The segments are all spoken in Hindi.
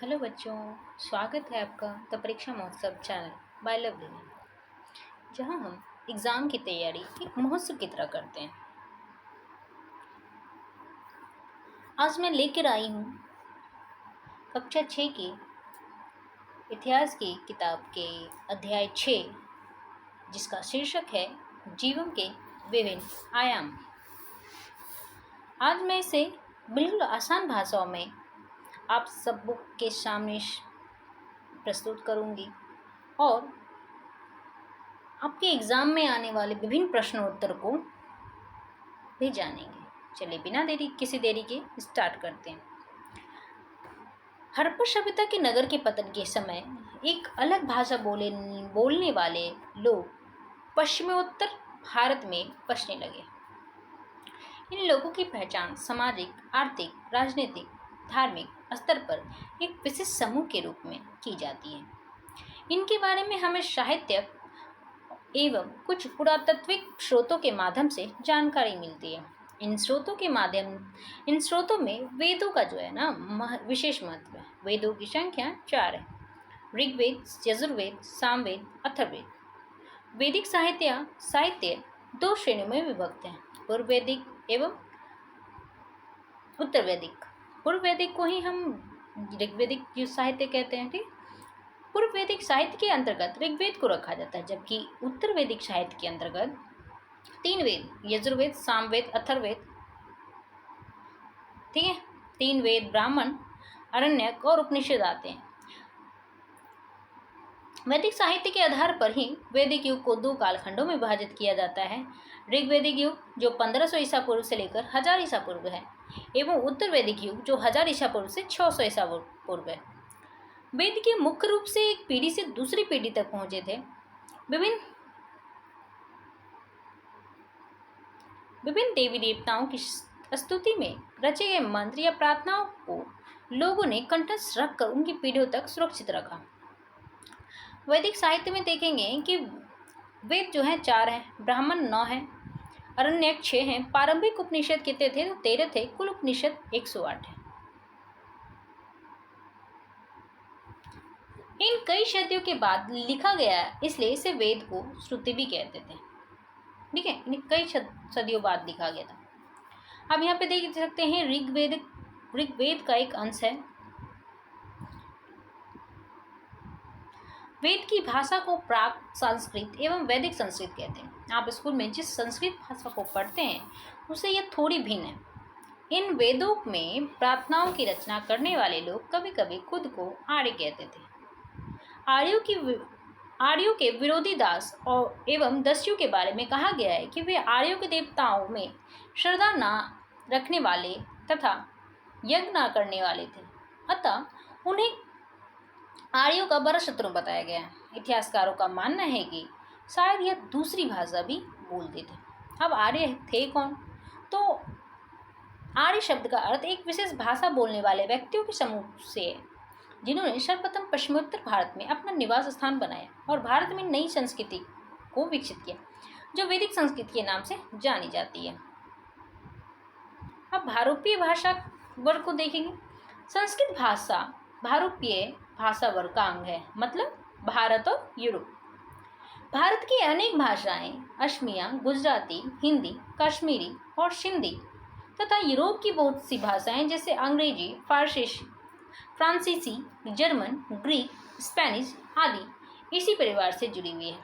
हेलो बच्चों, स्वागत है आपका द परीक्षा महोत्सव चैनल बाय लवली में, जहां हम एग्ज़ाम की तैयारी एक महोत्सव की तरह करते हैं। आज मैं लेकर आई हूँ कक्षा 6 की इतिहास की किताब के अध्याय 6, जिसका शीर्षक है जीवन के विभिन्न आयाम। आज मैं इसे बिल्कुल आसान भाषाओं में आप सब के सामने प्रस्तुत करूँगी और आपके एग्ज़ाम में आने वाले विभिन्न प्रश्नोत्तर को भी जानेंगे। चलिए बिना किसी देरी के स्टार्ट करते हैं। हड़प्पा सभ्यता के नगर के पतन के समय एक अलग भाषा बोलने वाले लोग पश्चिमोत्तर भारत में बसने लगे। इन लोगों की पहचान सामाजिक, आर्थिक, राजनीतिक, धार्मिक स्तर पर एक विशिष्ट समूह के रूप में की जाती है। इनके बारे में हमें साहित्य एवं कुछ पुरातात्विक स्रोतों के माध्यम से जानकारी मिलती है। इन स्रोतों में वेदों का जो है ना विशेष महत्व है। वेदों की संख्या 4 है: ऋग्वेद, यजुर्वेद, सामवेद, अथर्ववेद। वैदिक साहित्य 2 श्रेणियों में विभक्त है: पूर्व वैदिक एवं उत्तर वैदिक। पूर्व वैदिक को ही हम ऋग्वेदिक साहित्य कहते हैं। ठीक, पूर्व वैदिक साहित्य के अंतर्गत ऋग्वेद को रखा जाता है, जबकि उत्तर वैदिक साहित्य के अंतर्गत 3 वेद यजुर्वेद, सामवेद, अथर्ववेद, ठीक है, 3 वेद ब्राह्मण, आरण्यक और उपनिषद आते हैं। वैदिक साहित्य के आधार पर ही वैदिक युग को 2 कालखंडों में विभाजित किया जाता है: ऋग्वैदिक युग जो 1500 ईसा पूर्व से लेकर 1000 ईसा पूर्व है, एवं उत्तर वैदिक युग जो 1000 ईसा पूर्व से 600 ईसा पूर्व है। वेद के मुख्य रूप से एक पीढ़ी से दूसरी पीढ़ी तक पहुंचे थे। विभिन्न देवी देवताओं की स्तुति में रचे गए मंत्र या प्रार्थनाओं को लोगों ने कंठस्थ रखकर उनकी पीढ़ियों तक सुरक्षित रखा। वैदिक साहित्य में देखेंगे कि वेद जो है 4 हैं, ब्राह्मण 9 हैं, आरण्यक 6 हैं, प्रारंभिक उपनिषद कितने थे? तो 13 थे। कुल उपनिषद 108 है। इन कई सदियों के बाद लिखा गया, इसलिए इसे वेद को श्रुति भी कहते थे। ठीक है, इन्हें कई सदियों बाद लिखा गया था। अब यहाँ पे देख सकते हैं ऋग्वेद का एक अंश है। वेद की भाषा को प्राक संस्कृत एवं वैदिक संस्कृत कहते हैं। आप स्कूल में जिस संस्कृत भाषा को पढ़ते हैं उससे यह थोड़ी भिन्न है। इन वेदों में प्रार्थनाओं की रचना करने वाले लोग कभी कभी खुद को आर्य कहते थे। आर्यों के विरोधी दास और एवं दस्यु के बारे में कहा गया है कि वे आर्यों के देवताओं में श्रद्धा न रखने वाले तथा यज्ञ न करने वाले थे, अतः उन्हें आर्यों का बड़ा शत्रु बताया गया है। इतिहासकारों का मानना है कि शायद यह दूसरी भाषा भी बोलते थे। अब आर्य थे कौन? तो आर्य शब्द का अर्थ एक विशेष भाषा बोलने वाले व्यक्तियों के समूह से है, जिन्होंने सर्वप्रथम पश्चिमोत्तर भारत में अपना निवास स्थान बनाया और भारत में नई संस्कृति को विकसित किया, जो वैदिक संस्कृति के नाम से जानी जाती है। अब भारोपीय भाषा वर्ग को देखेंगे। संस्कृत भाषा भारोपीय भाषा वर्ग का अंग है, मतलब भारत और यूरोप। भारत की अनेक भाषाएं असमिया, गुजराती, हिंदी, कश्मीरी और सिंधी तथा यूरोप की बहुत सी भाषाएं जैसे अंग्रेजी, फ्रांसीसी, जर्मन, ग्रीक, स्पेनिश आदि इसी परिवार से जुड़ी हुई है।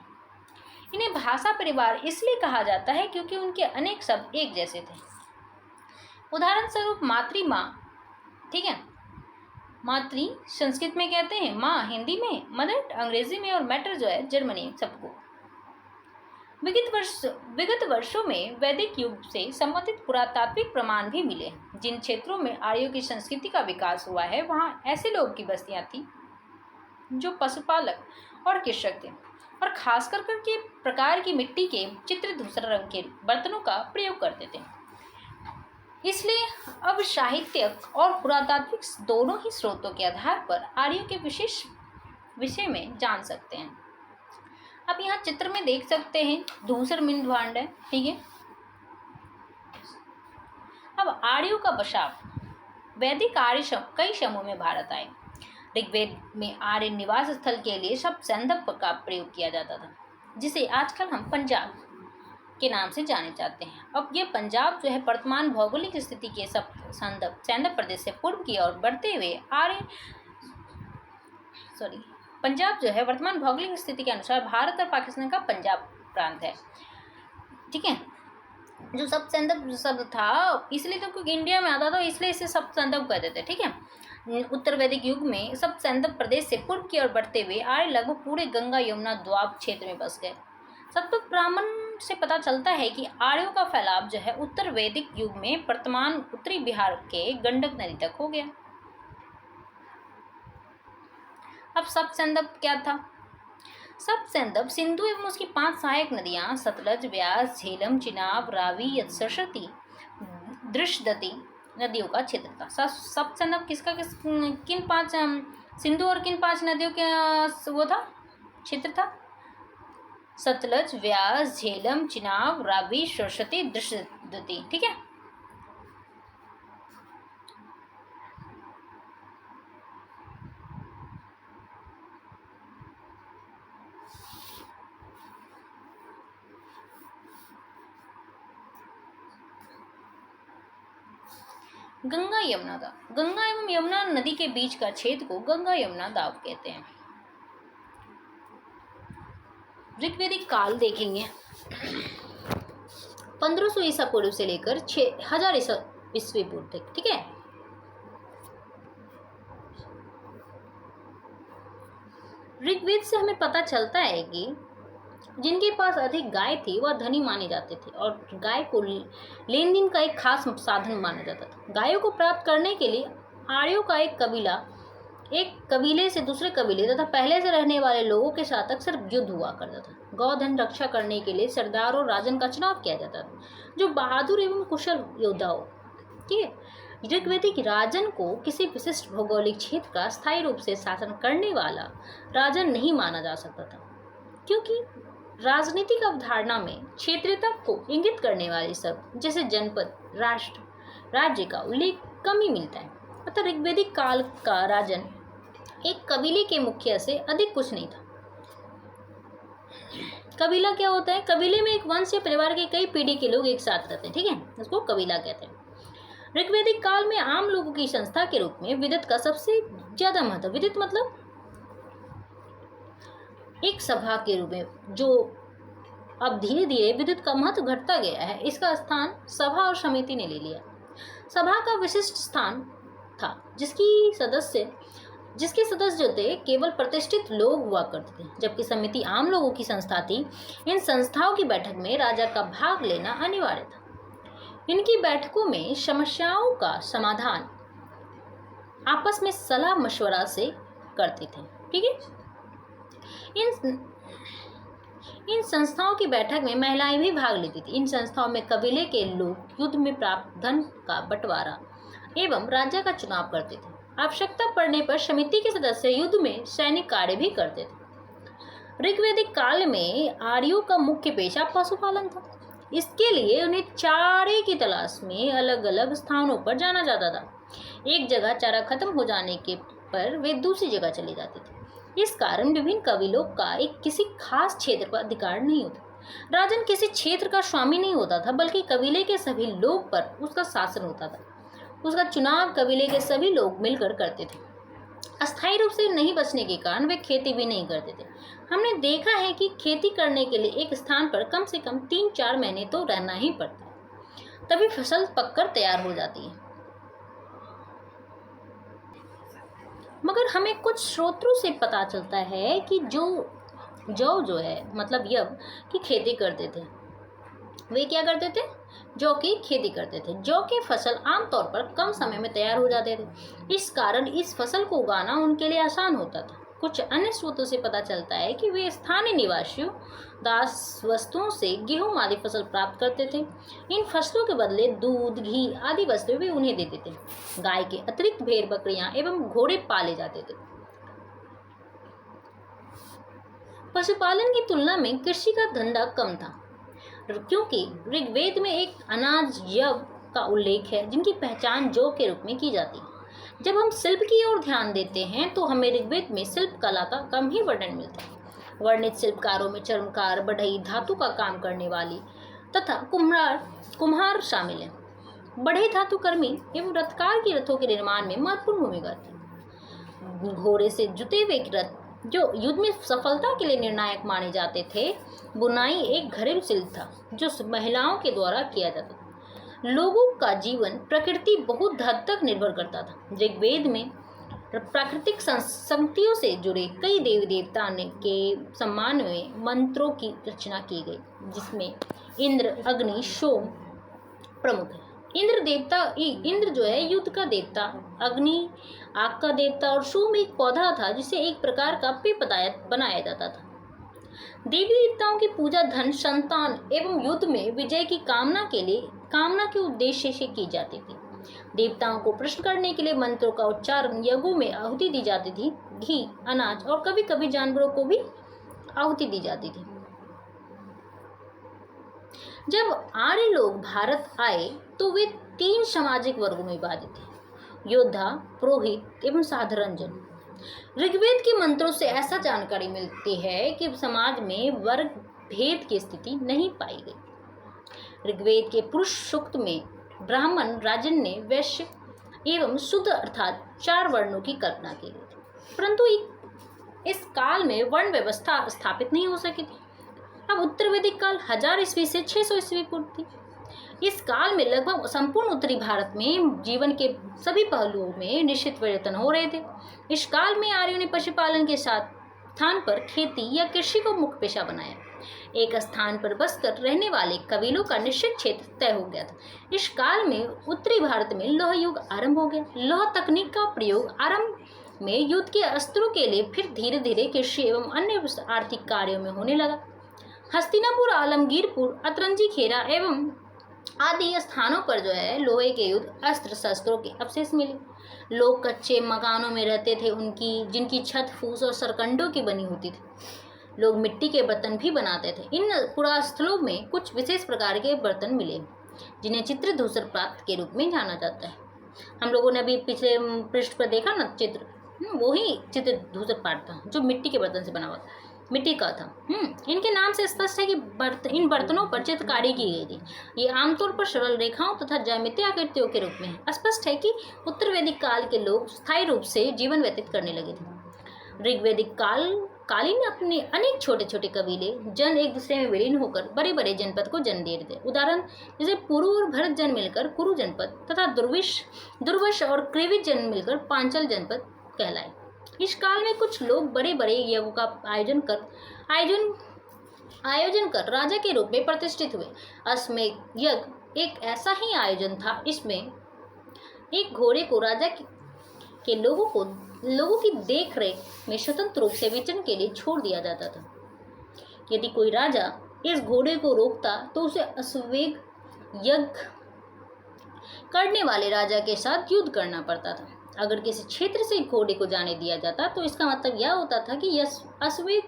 इन्हें भाषा परिवार इसलिए कहा जाता है क्योंकि उनके अनेक शब्द एक जैसे थे। उदाहरण स्वरूप मातृ ठीक है, मातृ संस्कृत में कहते हैं, माँ हिंदी में, मदर अंग्रेजी में और मैटर जो है जर्मनी सबको। विगत वर्षों में वैदिक युग से संबंधित पुरातात्विक प्रमाण भी मिले। जिन क्षेत्रों में आर्यों की संस्कृति का विकास हुआ है वहाँ ऐसे लोगों की बस्तियाँ थी जो पशुपालक और कृषक थे और खासकर के प्रकार की मिट्टी के चित्र धूसर रंग के बर्तनों का प्रयोग करते थे। इसलिए अब साहित्यक और पुरातात्विक दोनों ही स्रोतों के आधार पर आर्यों के विशेष विषय में जान सकते हैं। अब यहाँ चित्र में देख सकते हैं धूसर मिंद भांड है, ठीक है। अब आर्यों का बसाव। वैदिक आर्य कई समूह में भारत आए। ऋग्वेद में आर्य निवास स्थल के लिए शब्द सैंधव का प्रयोग किया जाता था, जिसे आजकल हम पंजाब के नाम से जाने जाते हैं। अब ये पंजाब जो है वर्तमान भौगोलिक स्थिति के सैंधव प्रदेश से पूर्व की ओर बढ़ते हुए पंजाब जो है वर्तमान भौगोलिक स्थिति के अनुसार भारत और पाकिस्तान का पंजाब प्रांत है। ठीक है, जो सब सैंधव शब्द था इसलिए तो क्योंकि इंडिया में आता था इसलिए इसे सब सैंधव कहते थे। ठीक है, उत्तर वैदिक युग में सब सैंधव प्रदेश से पूर्व की ओर बढ़ते हुए आर्य लगभग पूरे गंगा यमुना द्वाब क्षेत्र में बस गए। सतपथ ब्राह्मण से पता चलता है कि आर्यों का फैलाव जो है उत्तर वैदिक युग में वर्तमान उत्तरी बिहार के गंडक नदी तक हो गया। अब सब सैंधव क्या था? सब सैंधव सिंधु एवं उसकी 5 सहायक नदियां सतलज, व्यास, झेलम, चिनाब, रावी, सरस्वती, दृशदती नदियों का क्षेत्र था। सब सैंधव किन 5 सिंधु और किन 5 नदियों के वो था क्षेत्र था? सतलज, व्यास, झेलम, चिनाब, रावी, सरस्वती, दृशदती। ठीक है, गंगा यमुना दाब। गंगा एवं यमुना नदी के बीच का क्षेत्र को गंगा यमुना दाब कहते हैं। ऋग्वेदिक काल देखेंगे 1500 ईसा पूर्व से लेकर 6000 ईस्वी पूर्व तक। ठीक है, ऋग्वेद से हमें पता चलता है कि जिनके पास अधिक गाय थी वह धनी माने जाते थे और गाय को लेन देन का एक खास साधन माना जाता था। गायों को प्राप्त करने के लिए आर्यों का एक कबीले से दूसरे कबीले तथा पहले से रहने वाले लोगों के साथ अक्सर युद्ध हुआ करता था। गौधन रक्षा करने के लिए सरदार और राजन का चुनाव किया जाता था, जो बहादुर एवं कुशल योद्धा हो। ठीक है, ऋग्वेदिक राजन को किसी विशिष्ट भौगोलिक क्षेत्र का स्थायी रूप से शासन करने वाला राजन नहीं माना जा सकता था, क्योंकि राजनीतिक अवधारणा में क्षेत्रीयता को इंगित करने वाले शब्द जैसे जनपद, राष्ट्र, राज्य का उल्लेख कम ही मिलता है। अतः ऋग्वेदिक काल का राजन एक कबीले के मुखिया से अधिक कुछ नहीं था। कबीला क्या होता है? कबीले में एक वंश या परिवार के कई पीढ़ी के लोग एक साथ रहते हैं। ठीक है, उसको कबीला कहते हैं। ऋग्वेदिक काल में आम लोगों की संस्था के रूप में विदित का सबसे ज्यादा महत्व। विदित मतलब एक सभा के रूप में, जो अब धीरे धीरे विदित का महत्व घटता गया है, इसका स्थान सभा और समिति ने ले लिया। सभा का विशिष्ट स्थान था जिसके सदस्य जो थे केवल प्रतिष्ठित लोग हुआ करते थे, जबकि समिति आम लोगों की संस्था थी। इन संस्थाओं की बैठक में राजा का भाग लेना अनिवार्य था। इनकी बैठकों में समस्याओं का समाधान आपस में सलाह मशवरा से करते थे। ठीक है, इन संस्थाओं की बैठक में महिलाएं भी भाग लेती थी। इन संस्थाओं में कबीले के लोग युद्ध में प्राप्त धन का बंटवारा एवं राजा का चुनाव करते थे। आवश्यकता पड़ने पर समिति के सदस्य युद्ध में सैनिक कार्य भी करते थे। ऋग्वेदिक काल में आर्यों का मुख्य पेशा पशुपालन था। इसके लिए उन्हें चारे की तलाश में अलग अलग स्थानों पर जाना जाता था। एक जगह चारा खत्म हो जाने के पर वे दूसरी जगह चले जाते थे। इस कारण विभिन्न कबीलों का एक किसी खास क्षेत्र पर अधिकार नहीं होता। राजन किसी क्षेत्र का स्वामी नहीं होता था, बल्कि कबीले के सभी लोग पर उसका शासन होता था। उसका चुनाव कबीले के सभी लोग मिलकर करते थे। अस्थायी रूप से नहीं बचने के कारण वे खेती भी नहीं करते थे। हमने देखा है कि खेती करने के लिए एक स्थान पर कम से कम 3-4 महीने तो रहना ही पड़ता है, तभी फसल पककर तैयार हो जाती है। मगर हमें कुछ स्रोतों से पता चलता है कि जो है मतलब यव की खेती करते थे। वे क्या करते थे? जौ की खेती करते थे। जौ की फसल आमतौर पर कम समय में तैयार हो जाते थे। इस कारण इस फसल को उगाना उनके लिए आसान होता था। कुछ अन्य स्रोतों से पता चलता है कि वे स्थानीय निवासियों दास वस्तुओं से गेहूं आदि फसल प्राप्त करते थे। इन फसलों के बदले दूध, घी आदि वस्तुएं भी उन्हें देते थे। गाय के अतिरिक्त भेड़, बकरियां एवं घोड़े पाले जाते थे। पशुपालन की तुलना में कृषि का धंधा कम था, क्योंकि ऋग्वेद में एक अनाज यव का उल्लेख है जिनकी पहचान जौ के रूप में की जाती है। जब हम शिल्प की ओर ध्यान देते हैं तो हमें ऋग्वेद में शिल्प कला का कम ही वर्णन मिलता है। वर्णित शिल्पकारों में चर्मकार, बढ़ई, धातु का काम करने वाली तथा कुम्हार शामिल हैं। बढ़ई धातुकर्मी एवं रथकार की रथों के निर्माण में महत्वपूर्ण भूमिका थी। घोड़े से जुते हुए रथ जो युद्ध में सफलता के लिए निर्णायक माने जाते थे। बुनाई एक घरेलू शिल्प था जो महिलाओं के द्वारा किया जाता था। लोगों का जीवन प्रकृति बहुत हद तक निर्भर करता था। ऋग्वेद में प्राकृतिक संपत्तियों से जुड़े कई देवी देवता के सम्मान में मंत्रों की रचना की गई, जिसमें इंद्र, अग्नि, सोम प्रमुख है। इंद्र जो है युद्ध का देवता, अग्नि आग का देवता और सोम एक पौधा था जिसे एक प्रकार का पेय पदार्थ बनाया जाता था। देवी देवताओं की पूजा धन, संतान एवं युद्ध में विजय की कामना के उद्देश्य से की जाती थी। देवताओं को प्रश्न करने के लिए मंत्रों का उच्चारण, यज्ञों में आहुति दी जाती थी। घी, अनाज और कभी कभी जानवरों को भी आहुति दी जाती थी। जब आर्य लोग भारत आए तो वे 3 सामाजिक वर्गों में विभाजित थे: योद्धा, पुरोहित एवं साधारण जन। ऋग्वेद के मंत्रों से ऐसा जानकारी मिलती है कि समाज में वर्ग भेद की स्थिति नहीं पाई गई। ऋग्वेद के पुरुष सूक्त में ब्राह्मण, राजन्य, वैश्य एवं शूद्र अर्थात 4 वर्णों की कल्पना की गई थी, परंतु इस काल में वर्ण व्यवस्था स्थापित नहीं हो सकी थी। अब उत्तर वैदिक काल 1000 ईस्वी से 600 ईस्वी पूर्व थी। इस काल में लगभग संपूर्ण उत्तरी भारत में जीवन के सभी पहलुओं में निश्चित परिवर्तन हो रहे थे। इस काल में आर्यों ने पशुपालन के स्थान पर खेती या कृषि को मुख्य पेशा बनाया। एक स्थान पर बसकर रहने वाले कबीलों का निश्चित क्षेत्र तय हो गया था। इस काल में उत्तरी भारत में लौह युग आरंभ हो गया। लौह तकनीक का प्रयोग आरंभ में युद्ध के अस्त्रों के लिए, फिर धीरे धीरे कृषि एवं अन्य आर्थिक कार्यों में होने लगा। हस्तिनापुर, आलमगीरपुर, अतरंजी, खेरा एवं आदि स्थानों पर जो है लोहे के युद्ध अस्त्र शस्त्रों के अवशेष मिले। लोग कच्चे मकानों में रहते थे, जिनकी छत फूस और सरकंडों की बनी होती थी। लोग मिट्टी के बर्तन भी बनाते थे। इन पुरास्थलों में कुछ विशेष प्रकार के बर्तन मिले जिन्हें चित्र धूसर पात्र के रूप में जाना जाता है। हम लोगों ने अभी पिछले पृष्ठ पर देखा ना चित्र, वही चित्र धूसर पात्र था जो मिट्टी के बर्तन से बना हुआ मिट्टी का था। इनके नाम से स्पष्ट है कि इन बर्तनों पर चित्रकारी की गई थी। ये आमतौर पर सरल रेखाओं तथा ज्यामितीय आकृतियों के रूप में है। स्पष्ट है कि उत्तर वैदिक काल के लोग स्थायी रूप से जीवन व्यतीत करने लगे थे। ऋग्वैदिक कालीन अपने अनेक छोटे छोटे कबीले जन एक दूसरे में विलीन होकर बड़े बड़े जनपद को जन्म दे रहे थे। उदाहरण जैसे पुरु और भरत जन मिलकर कुरु जनपद तथा दुर्वश और क्रेवित जन मिलकर पांचल जनपद कहलाए। इस काल में कुछ लोग बड़े बड़े यज्ञों का आयोजन कर राजा के रूप में प्रतिष्ठित हुए। अश्वमेध यज्ञ एक ऐसा ही आयोजन था। इसमें एक घोड़े को राजा के लोगों की देखरेख में स्वतंत्र रूप से विचरण के लिए छोड़ दिया जाता था। यदि कोई राजा इस घोड़े को रोकता तो उसे अश्वमेध यज्ञ करने वाले राजा के साथ युद्ध करना पड़ता था। अगर किसी क्षेत्र से घोड़े को जाने दिया जाता तो इसका मतलब यह होता था कि यह अश्वमेध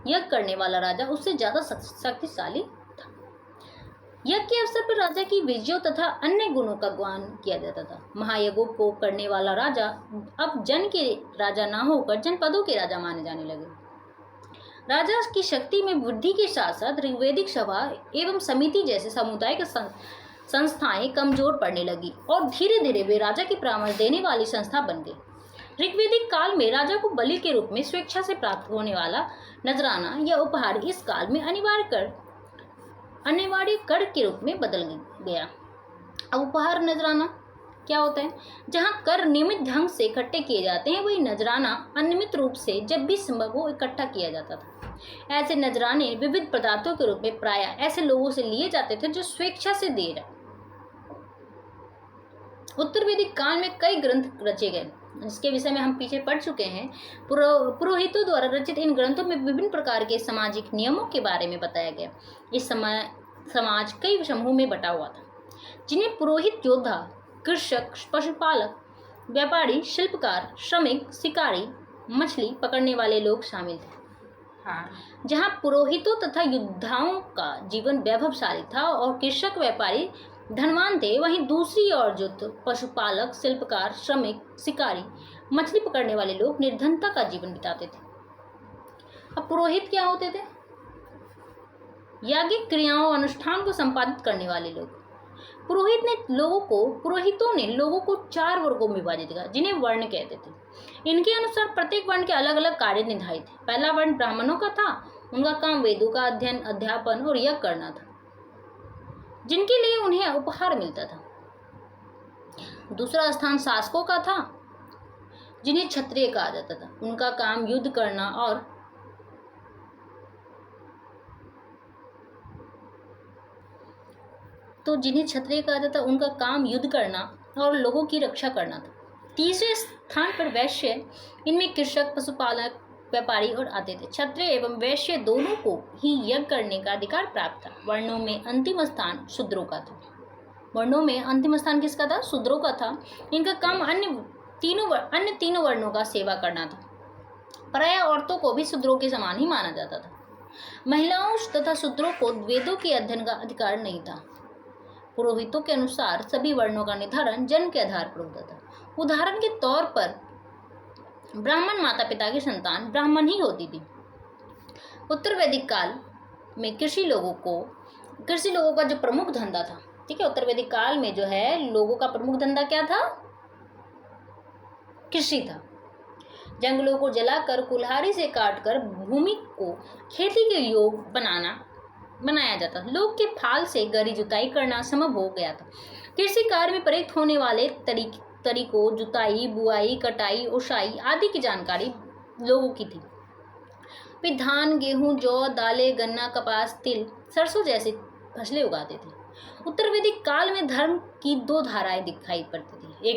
यज्ञ करने वाला राजा उससे ज्यादा शक्तिशाली था। यज्ञ के अवसर पर राजा की विजयों तथा अन्य गुणों का गान किया जाता था। महायज्ञों को करने वाला राजा अब जन के राजा ना होकर जनपदों के राजा माने जाने लगे। राजा की शक्ति में वृद्धि के साथ साथ ऋग्वैदिक सभा एवं समिति जैसे सामुदायिक संस्थाएं कमजोर पड़ने लगी और धीरे धीरे वे राजा की परामर्श देने वाली संस्था बन गई। ऋग्वैदिक काल में राजा को बलि के रूप में स्वेच्छा से प्राप्त होने वाला नजराना या उपहार इस काल में अनिवार्य कर के रूप में बदल गया। अब उपहार नजराना क्या होता है? जहां कर नियमित ढंग से इकट्ठे किए जाते हैं, वही नजराना अनियमित रूप से जब भी संभव हो इकट्ठा किया जाता था। ऐसे नजराने विविध पदार्थों के रूप में प्रायः ऐसे लोगों से लिए जाते थे जो स्वेच्छा से दे रहे। उत्तर वैदिक काल में कई ग्रंथ रचे गए जिसके विषय में हम पीछे पढ़ चुके हैं। पुरोहितों द्वारा रचित इन ग्रंथों में विभिन्न प्रकार के सामाजिक नियमों के बारे में बताया गया। इस समय समाज कई समूह में बटा हुआ था जिन्हें पुरोहित, योद्धा, कृषक, पशुपालक, व्यापारी, शिल्पकार, श्रमिक, शिकारी, मछली पकड़ने वाले लोग शामिल थे। जहाँ पुरोहितों तथा योद्धाओं का जीवन वैभवशाली था और कृषक, व्यापारी धनवान थे, वहीं दूसरी ओर जो तो पशुपालक, शिल्पकार, श्रमिक, शिकारी, मछली पकड़ने वाले लोग निर्धनता का जीवन बिताते थे। अब पुरोहित क्या होते थे? याज्ञिक क्रियाओं अनुष्ठान को संपादित करने वाले लोग। पुरोहितों ने लोगों को 4 वर्गों में विभाजित किया, जिन्हें वर्ण कहते थे। इनके अनुसार प्रत्येक वर्ण के अलग अलग कार्य निर्धारित थे। पहला वर्ण ब्राह्मणों का था। उनका काम वेदों का अध्ययन, अध्यापन और यज्ञ करना था, जिनके लिए उन्हें उपहार मिलता था। दूसरा स्थान शासकों का था, जिन्हें क्षत्रिय कहा जाता था। उनका काम युद्ध करना और उनका काम युद्ध करना और लोगों की रक्षा करना था। तीसरे स्थान पर वैश्य, इनमें कृषक, पशुपालक, व्यापारी और आते थे। क्षत्रिय एवं वैश्य दोनों को ही यज्ञ करने का अधिकार प्राप्त था। वर्णों में अंतिम स्थान शूद्रों का था। किसका था? शूद्रों का था। इनका काम अन्य तीनों वर्णों का सेवा करना था। प्रायः औरतों को भी शूद्रों के समान ही माना जाता था। महिलाओं तथा शूद्रों को वेदों के अध्ययन का अधिकार नहीं था। पुरोहितों के अनुसार सभी वर्णों का निर्धारण जन्म के आधार पर होता था। उदाहरण के तौर पर ब्राह्मण माता पिता की संतान ब्राह्मण ही होती थी। उत्तर वैदिक काल में कृषि लोगों का जो प्रमुख धंधा था, ठीक है, उत्तर वैदिक काल में जो है लोगों का प्रमुख धंधा क्या था? कृषि था। जंगलों को जलाकर, कुल्हाड़ी से काटकर भूमि को खेती के योग्य बनाया जाता था। लोग के फाल से गहरी जुताई करना संभव हो गया था। कृषि कार्य में प्रयुक्त होने वाले तरीकों, जुताई, बुआई, कटाई, ओसाई आदि की जानकारी लोगों की थी। वे धान, गेहूं, जौ, दालें, गन्ना, कपास, तिल, सरसों जैसी फसलें उगाते थे। उत्तर वैदिक काल में धर्म की 2 धाराएं दिखाई पड़ती थी।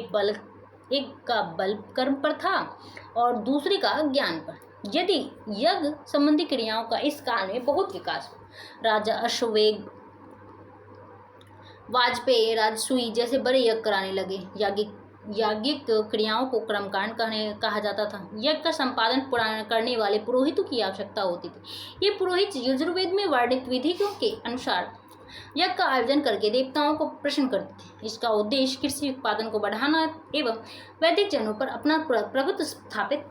एक का बल कर्म पर था और दूसरी का ज्ञान पर। यदि यज्ञ संबंधी क्रियाओं का इस काल में बहुत विकास हुआ। राजा अश्ववेग, वाजपेयी, राजसूय जैसे बड़े यज्ञ कराने लगे। याज्ञिक क्रियाओं को कर्मकांड कहा जाता था। यज्ञ का संपादन करने वाले पुरोहितों की आवश्यकता होती थी। ये पुरोहित यजुर्वेद में वर्णित विधियों के अनुसार यज्ञ का आयोजन करके देवताओं को प्रसन्न करते थे। इसका उद्देश्य कृषि उत्पादन को बढ़ाना एवं वैदिक जनों पर अपना प्रभुत्व स्थापित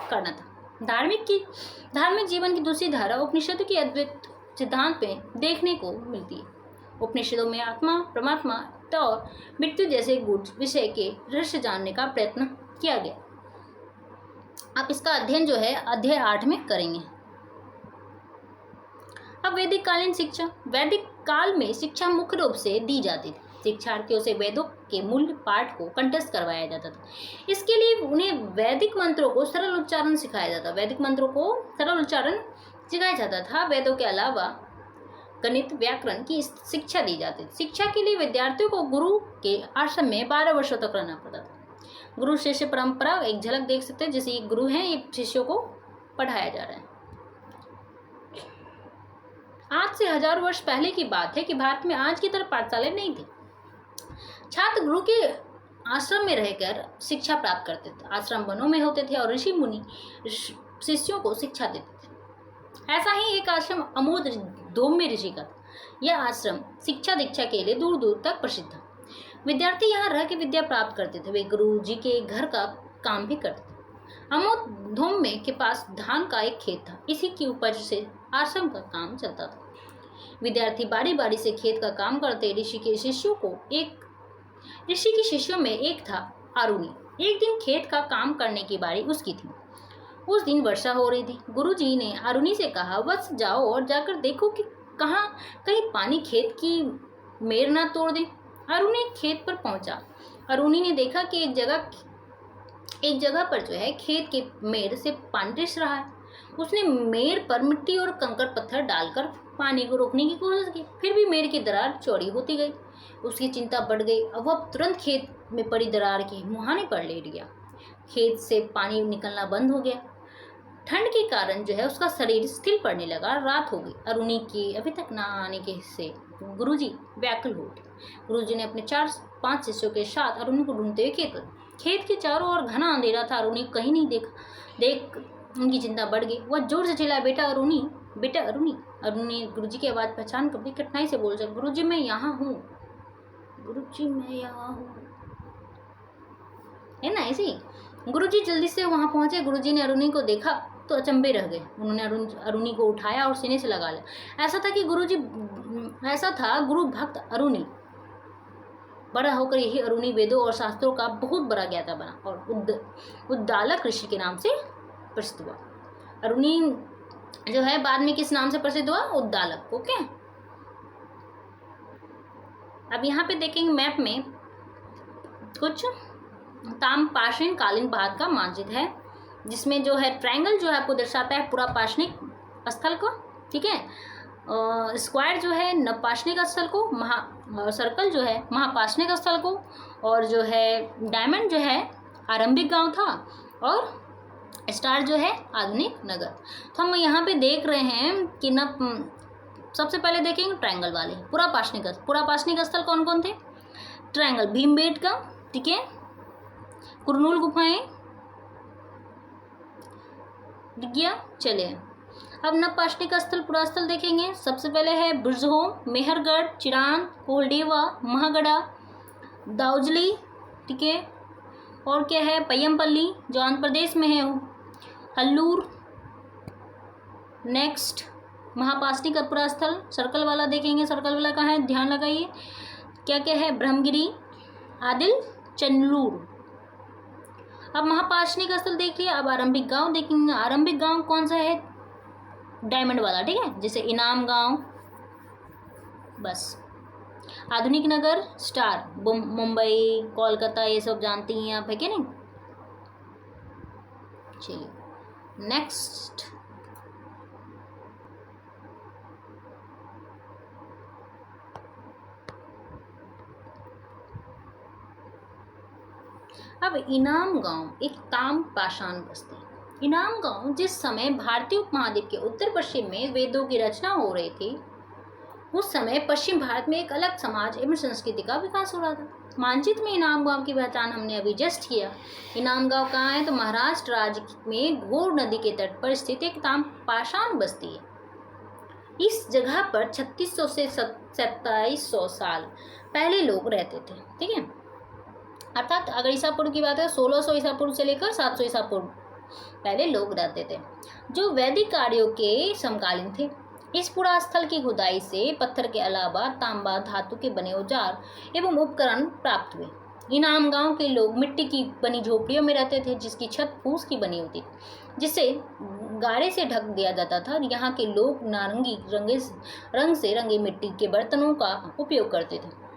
करना था। धार्मिक जीवन की दूसरी धारा उपनिषद के अद्वैत सिद्धांत में देखने को मिलती है। उपनिषदों में आत्मा, परमात्मा और मृत्यु जैसे गूढ़ विषय के रहस्य जानने का प्रयत्न किया गया। आप इसका अध्ययन जो है अध्याय 8 में करेंगे। अब वैदिक कालीन शिक्षा। वैदिक काल में शिक्षा मुख्य रूप से दी जाती थी। शिक्षार्थियों से वेदों के मूल पाठ को कंठस्थ करवाया जाता था। इसके लिए उन्हें वैदिक मंत्रों को सरल उच्चारण सिखाया जाता था। वेदों के अलावा गणित, व्याकरण की शिक्षा दी जाती थी। शिक्षा के लिए विद्यार्थियों को गुरु के आश्रम में 12 वर्षों तक रहना पड़ता था। गुरु शिष्य परंपरा एक झलक देख सकते हैं। जैसे ये गुरु हैं, ये शिष्यों को पढ़ाया जा रहा है। आज से हजारों वर्ष पहले की बात है कि भारत में आज की तरह पाठशालाएं नहीं थी। छात्र गुरु के आश्रम में रहकर शिक्षा प्राप्त करते थे। आश्रम वनों में होते थे और ऋषि मुनि शिष्यों को शिक्षा देते थे। ऐसा ही एक आश्रम अमोद धौम्य ऋषि का था। यह आश्रम शिक्षा दीक्षा के लिए दूर दूर तक प्रसिद्ध था। विद्यार्थी यहाँ रह के विद्या प्राप्त करते थे। वे गुरु जी के घर का काम भी करते थे। अमोद धौम्य के पास धान का एक खेत था। इसी की उपज से आश्रम का काम चलता था। विद्यार्थी बारी बारी से खेत का काम करते। ऋषि की शिष्यों में एक था आरुणि। एक दिन खेत का काम करने की बारी उसकी थी। उस दिन वर्षा हो रही थी। गुरुजी ने आरुणि से कहा, वत्स जाओ और जाकर देखो कि कहीं पानी खेत की मेड़ ना तोड़ दे। आरुणि खेत पर पहुंचा। आरुणि ने देखा कि एक जगह पर जो है खेत के मेड़ से पानी रिस रहा है। उसने मेड़ पर मिट्टी और कंकड़ पत्थर डालकर पानी को रोकने की कोशिश की। फिर भी मेड़ की दरार चौड़ी होती गई। उसकी चिंता बढ़ गई। अब वह तुरंत खेत में पड़ी दरार के मुहाने पर लेट गया। खेत से पानी निकलना बंद हो गया। ठंड के कारण जो है उसका शरीर स्थिर पड़ने लगा। रात हो गई। अरुणि के अभी तक ना आने के से गुरुजी व्याकुल हो उठे। गुरुजी ने अपने 4-5 शिष्यों के साथ अरुणि को ढूंढते हुए खेत के चारों ओर घना अंधेरा था। अरुणि कहीं नहीं देख उनकी चिंता बढ़ गई। वह जोर से चिल्लाया, बेटा अरुणि, बेटा अरुणि। अरुणि गुरुजी की आवाज़ पहचान कर बड़ी कठिनाई से बोल सका, गुरुजी मैं यहाँ हूँ। गुरुजी मैं यहाँ हूँ, है ना ऐसे ही। गुरुजी जल्दी से वहाँ पहुँचे। गुरुजी ने अरुणी को देखा तो अचंभे रह गए। उन्होंने अरुणी को उठाया और सीने से लगा लिया। ऐसा था गुरु भक्त अरुणी बड़ा होकर यही अरुणी वेदों और शास्त्रों का बहुत बड़ा ज्ञाता बना और उद्दालक ऋषि के नाम से प्रसिद्ध हुआ। अरुणी जो है बाद में किस नाम से प्रसिद्ध हुआ? उद्दालक। ओके, अब यहाँ पे देखेंगे मैप में कुछ ताम्रपाषाण कालीन भारत का मानचित्र है, जिसमें जो है ट्रायंगल जो है आपको दर्शाता है पूरा पाषाणिक स्थल को, ठीक है। स्क्वायर जो है नवपाषाणिक स्थल को, सर्कल जो है महापाषाणिक स्थल को, और जो है डायमंड जो है आरंभिक गांव था, और स्टार जो है आधुनिक नगर। तो हम यहाँ पे देख रहे हैं कि सबसे पहले देखेंगे ट्रायंगल वाले पूरा पाषाणिक स्थल कौन कौन थे? ट्रायंगल भीमबेटका, ठीक है, कुरनूल गुफाएं दिख गया। चलिए अब नवपाषाणिक स्थल पूरा स्थल देखेंगे। सबसे पहले है बुर्जहोम, मेहरगढ़, चिरांद, कोहलडेवा, महागढ़ा, दाउजली, ठीक है, और क्या है पय्यमपल्ली जो आंध्र प्रदेश में है, हल्लूर। नेक्स्ट महापाषाणिक पूरा स्थल सर्कल वाला देखेंगे। सर्कल वाला कहाँ है? ध्यान लगाइए, क्या क्या है? ब्रह्मगिरी, आदिल, चंदलूर। अब महापाषाणिक स्थल देखिए। अब आरंभिक गांव देखेंगे। आरंभिक गांव कौन सा है? डायमंड वाला, ठीक है, जैसे इनाम गांव, बस। आधुनिक नगर स्टार, मुंबई, कोलकाता, ये सब जानती हैं आप, है क्या नहीं? चलिए नेक्स्ट अब इनाम गांव एक ताम्रपाषाण बस्ती। इनाम गांव जिस समय भारतीय उपमहाद्वीप के उत्तर पश्चिम में वेदों की रचना हो रही थी, उस समय पश्चिम भारत में एक अलग समाज एवं संस्कृति का विकास हो रहा था। मानचित्र में इनाम गांव की पहचान हमने अभी जस्ट किया। इनाम गांव कहाँ है? तो महाराष्ट्र राज्य में घोर नदी के तट पर स्थित एक ताम्रपाषाण बस्ती है। इस जगह पर 3600 से 2700 साल पहले लोग रहते थे, ठीक है। अर्थात अगर ईसा पूर्व की बात है 1600 ईसा पूर्व से लेकर 700 ईसा पूर्व पहले लोग रहते थे, जो वैदिक कार्यों के समकालीन थे। इस पूरा स्थल की खुदाई से पत्थर के अलावा तांबा धातु के बने औजार एवं उपकरण प्राप्त हुए। इनाम गांव के लोग मिट्टी की बनी झोपड़ियों में रहते थे, जिसकी छत फूस की बनी होती थी, जिसे गारे से ढक दिया जाता था। यहाँ के लोग नारंगी रंग से रंगे मिट्टी के बर्तनों का उपयोग करते थे,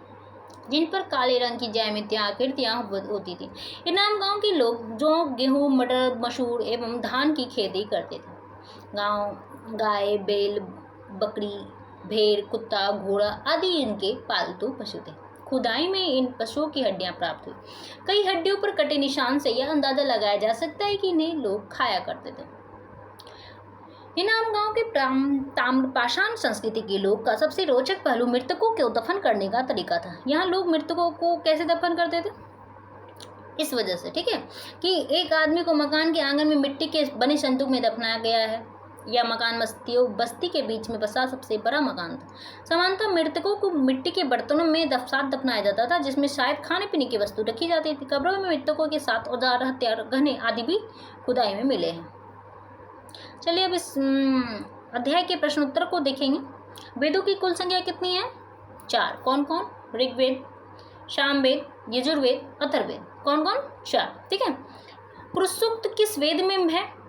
जिन पर काले रंग की ज्यामितीय आकृतियाँ होती थी। इनाम गांव के लोग जो गेहूँ, मटर, मसूर एवं धान की खेती करते थे। गाय, बैल, बकरी, भेड़, कुत्ता, घोड़ा आदि इनके पालतू पशु थे। खुदाई में इन पशुओं की हड्डियां प्राप्त हुई। कई हड्डियों पर कटे निशान से यह अंदाजा लगाया जा सकता है कि इन्हें लोग खाया करते थे। इनाम गांव के ताम्रपाषाण संस्कृति के लोग का सबसे रोचक पहलू मृतकों को दफन करने का तरीका था। यहाँ लोग मृतकों को कैसे दफन करते थे? इस वजह से, ठीक है, कि एक आदमी को मकान के आंगन में मिट्टी के बने संदूक में दफनाया गया है। यह मकान बस्ती के बीच में बसा सबसे बड़ा मकान था। सामान्यतः मृतकों को मिट्टी के बर्तनों में साथ दफनाया जाता था, जिसमें शायद खाने पीने की वस्तु रखी जाती थी। कब्रों में मृतकों के साथ औजार, हथियार, गहने आदि भी खुदाई में मिले हैं। चलिए अब इस अध्याय के प्रश्न उत्तर को देखेंगे। वेदों की कुल संख्या कितनी है? 4। कौन कौन? ऋग्वेद, सामवेद, यजुर्वेद, अथर्ववेद। कौन कौन? 4, ठीक है। पुरुषसूक्त किस वेद में है?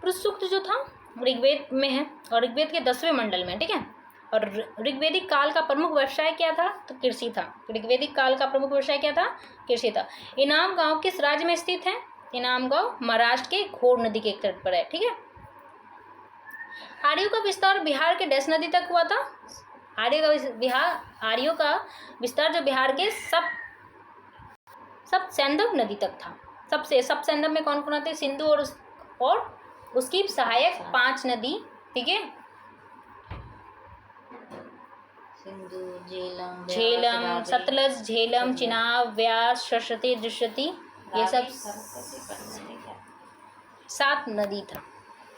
पुरुषसूक्त जो था ऋग्वेद में है, और ऋग्वेद के 10वें मंडल में, ठीक है। और ऋग्वेदिक काल का प्रमुख व्यवसाय क्या था? तो कृषि था। ऋग्वेदिक काल का प्रमुख व्यवसाय क्या था? कृषि था। इनाम गांव किस राज्य में स्थित है? इनाम गांव महाराष्ट्र के घोर नदी के तट पर है, ठीक है। आर्यों का विस्तार बिहार के डैश नदी तक हुआ था। आर्यों का विस्तार जो बिहार के सब सैंधव नदी तक था। सब सैंधव में कौन कौन आते? सिंधु और उसकी सहायक 5 नदी, ठीक है, सिंधु, झेलम, सतलज, झेलम, चिनाब, व्यास, सरस्वती, दुष्यति, ये सब 7 नदी था।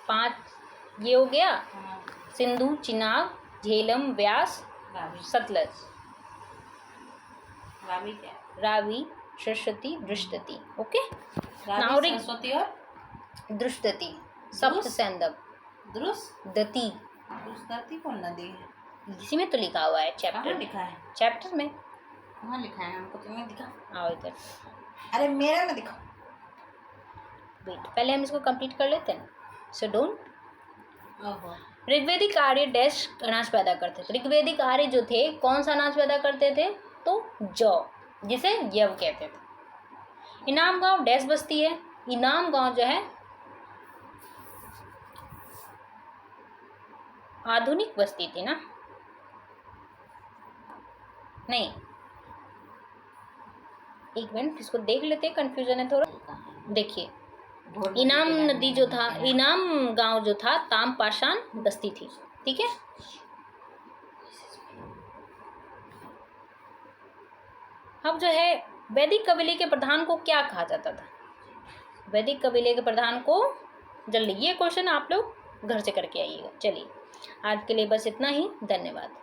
5 ये हो गया, सिंधु, चिनाब, झेलम, व्यास रावी। सतलज। रावी क्या? रावी, सरस्वती, दृष्टति। ओके, रावी, नाउ सरस्वती और दृष्टति, सप्त द्रुस? सैंधव। दति, दुष्टति कौन नदी है? इसी में तो लिखा हुआ है कहाँ चैप्टर लिखा है? चैप्टर में। कहाँ लिखा है? हमको तुम्हें दिखा। आओ इधर, अरे मेरा में दिखा। वेट, पहले हम इसको कंप्लीट कर लेते हैं। So don't. ओहो। ऋग्वेदिक आर्य डैश अनाज पैदा करते थे। ऋग्वेदिक आर्य जो थे कौन सा अनाज पैदा करते थे? तो जौ, जिसे यव कहते थे। इनाम गांव डैश बस्ती है। इनाम गांव जो है आधुनिक बस्ती थी ना? नहीं, एक मिनट इसको देख लेते हैं, कंफ्यूजन है थोड़ा। देखिए, इनाम नदी जो था, इनाम गांव जो था तामपाषाण बस्ती थी। ठीक है, अब जो है वैदिक कबीले के प्रधान को क्या कहा जाता था? वैदिक कबीले के प्रधान को, जल्दी ये क्वेश्चन आप लोग घर से करके आइएगा। चलिए, आज के लिए बस इतना ही। धन्यवाद।